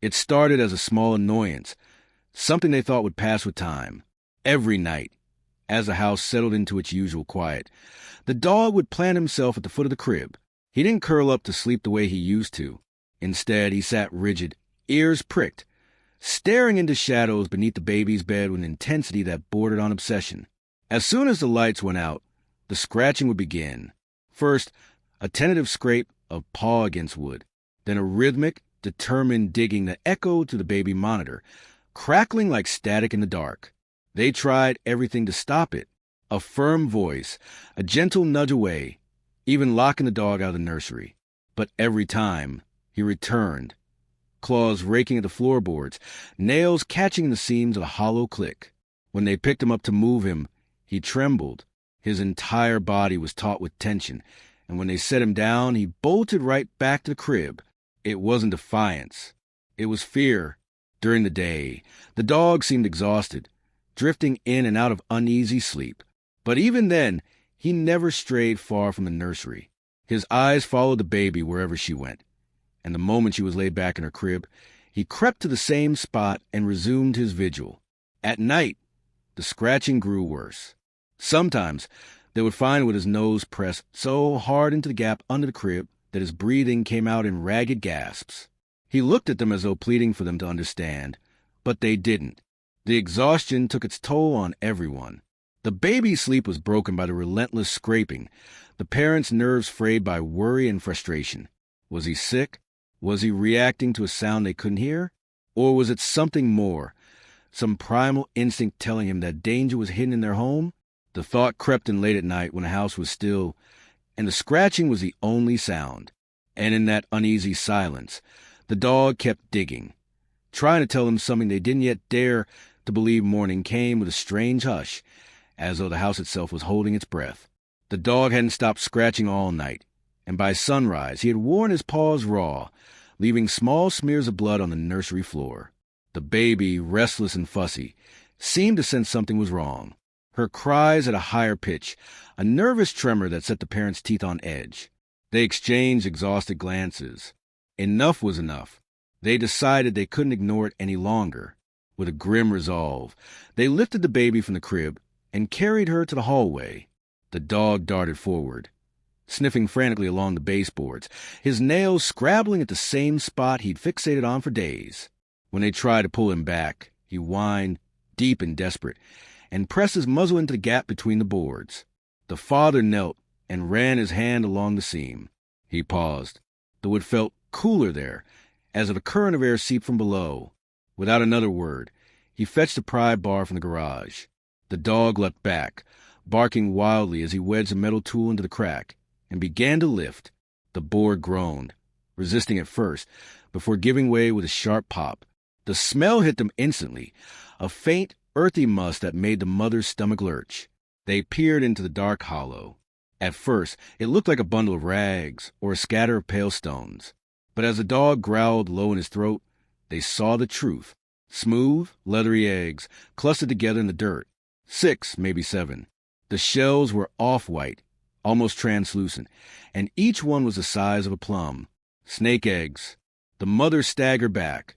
It started as a small annoyance, something they thought would pass with time. Every night, as the house settled into its usual quiet, the dog would plant himself at the foot of the crib. He didn't curl up to sleep the way he used to. Instead, he sat rigid, ears pricked, staring into shadows beneath the baby's bed with an intensity that bordered on obsession. As soon as the lights went out, the scratching would begin. First, a tentative scrape of paw against wood, then a rhythmic, determined digging that echoed to the baby monitor, crackling like static in the dark. They tried everything to stop it. A firm voice, a gentle nudge away, even locking the dog out of the nursery. But every time, he returned, claws raking at the floorboards, nails catching in the seams of the hollow click. When they picked him up to move him, he trembled. His entire body was taut with tension, and when they set him down, he bolted right back to the crib. It wasn't defiance. It was fear. During the day, the dog seemed exhausted, drifting in and out of uneasy sleep. But even then, he never strayed far from the nursery. His eyes followed the baby wherever she went, and the moment she was laid back in her crib, he crept to the same spot and resumed his vigil. At night, the scratching grew worse. Sometimes they would find with his nose pressed so hard into the gap under the crib that his breathing came out in ragged gasps. He looked at them as though pleading for them to understand, but they didn't. The exhaustion took its toll on everyone. The baby's sleep was broken by the relentless scraping, the parents' nerves frayed by worry and frustration. Was he sick? Was he reacting to a sound they couldn't hear? Or was it something more, some primal instinct telling him that danger was hidden in their home? The thought crept in late at night when the house was still, and the scratching was the only sound. And in that uneasy silence, the dog kept digging, trying to tell them something they didn't yet dare to believe. Morning came with a strange hush, as though the house itself was holding its breath. The dog hadn't stopped scratching all night, and by sunrise he had worn his paws raw, leaving small smears of blood on the nursery floor. The baby, restless and fussy, seemed to sense something was wrong. Her cries at a higher pitch, a nervous tremor that set the parents' teeth on edge. They exchanged exhausted glances. Enough was enough. They decided they couldn't ignore it any longer. With a grim resolve, they lifted the baby from the crib and carried her to the hallway. The dog darted forward, sniffing frantically along the baseboards, his nails scrabbling at the same spot he'd fixated on for days. When they tried to pull him back, he whined, deep and desperate, and pressed his muzzle into the gap between the boards. The father knelt and ran his hand along the seam. He paused. The wood felt cooler there, as if a current of air seeped from below. Without another word, he fetched a pry bar from the garage. The dog leapt back, barking wildly as he wedged a metal tool into the crack, and began to lift. The board groaned, resisting at first, before giving way with a sharp pop. The smell hit them instantly, a faint, earthy musk that made the mother's stomach lurch. They peered into the dark hollow. At first, it looked like a bundle of rags or a scatter of pale stones. But as the dog growled low in his throat, they saw the truth. Smooth, leathery eggs clustered together in the dirt. 6, maybe 7. The shells were off-white, almost translucent, and each one was the size of a plum. Snake eggs. The mother staggered back,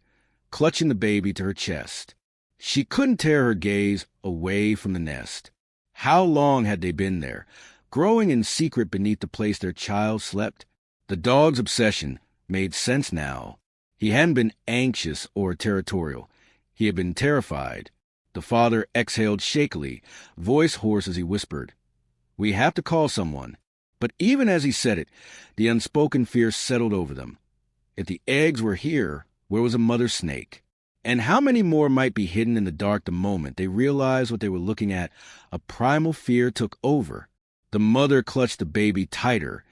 clutching the baby to her chest. She couldn't tear her gaze away from the nest. How long had they been there, growing in secret beneath the place their child slept? The dog's obsession made sense now. He hadn't been anxious or territorial. He had been terrified. The father exhaled shakily, voice hoarse as he whispered, "We have to call someone." But even as he said it, the unspoken fear settled over them. If the eggs were here, where was a mother snake? And how many more might be hidden in the dark the moment they realized what they were looking at? A primal fear took over. The mother clutched the baby tighter,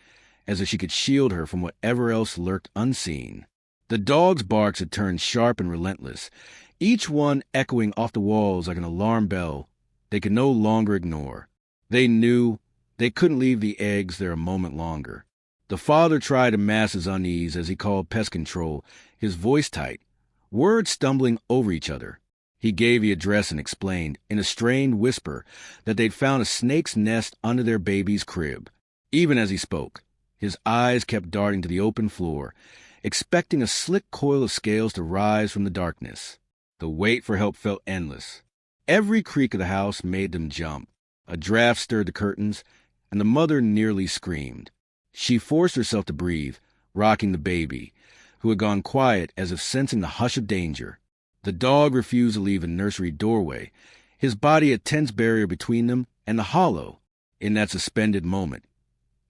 as if she could shield her from whatever else lurked unseen. The dog's barks had turned sharp and relentless, each one echoing off the walls like an alarm bell they could no longer ignore. They knew they couldn't leave the eggs there a moment longer. The father tried to mask his unease as he called pest control, his voice tight, words stumbling over each other. He gave the address and explained, in a strained whisper, that they'd found a snake's nest under their baby's crib. Even as he spoke, his eyes kept darting to the open floor, expecting a slick coil of scales to rise from the darkness. The wait for help felt endless. Every creak of the house made them jump. A draft stirred the curtains, and the mother nearly screamed. She forced herself to breathe, rocking the baby, who had gone quiet as if sensing the hush of danger. The dog refused to leave the nursery doorway, his body a tense barrier between them and the hollow in that suspended moment.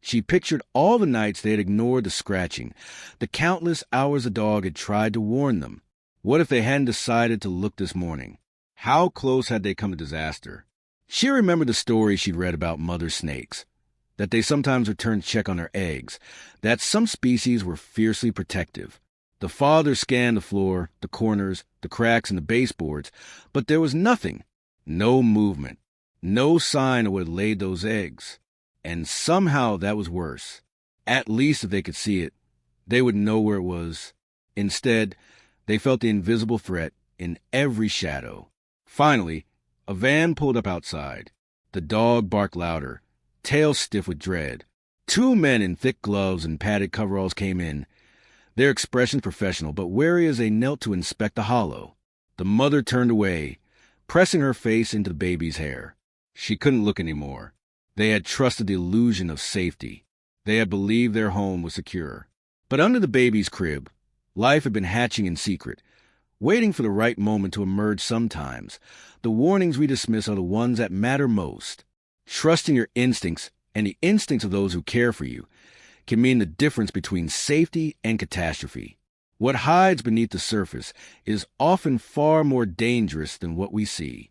She pictured all the nights they had ignored the scratching, the countless hours the dog had tried to warn them. What if they hadn't decided to look this morning? How close had they come to disaster? She remembered the stories she'd read about mother snakes, that they sometimes returned to check on their eggs, that some species were fiercely protective. The father scanned the floor, the corners, the cracks in the baseboards, but there was nothing, no movement, no sign of what had laid those eggs. And somehow that was worse. At least if they could see it, they would know where it was. Instead, they felt the invisible threat in every shadow. Finally, a van pulled up outside. The dog barked louder, tail stiff with dread. Two men in thick gloves and padded coveralls came in, their expressions professional, but wary as they knelt to inspect the hollow. The mother turned away, pressing her face into the baby's hair. She couldn't look anymore. They had trusted the illusion of safety. They had believed their home was secure. But under the baby's crib, life had been hatching in secret, waiting for the right moment to emerge sometimes. The warnings we dismiss are the ones that matter most. Trusting your instincts and the instincts of those who care for you can mean the difference between safety and catastrophe. What hides beneath the surface is often far more dangerous than what we see.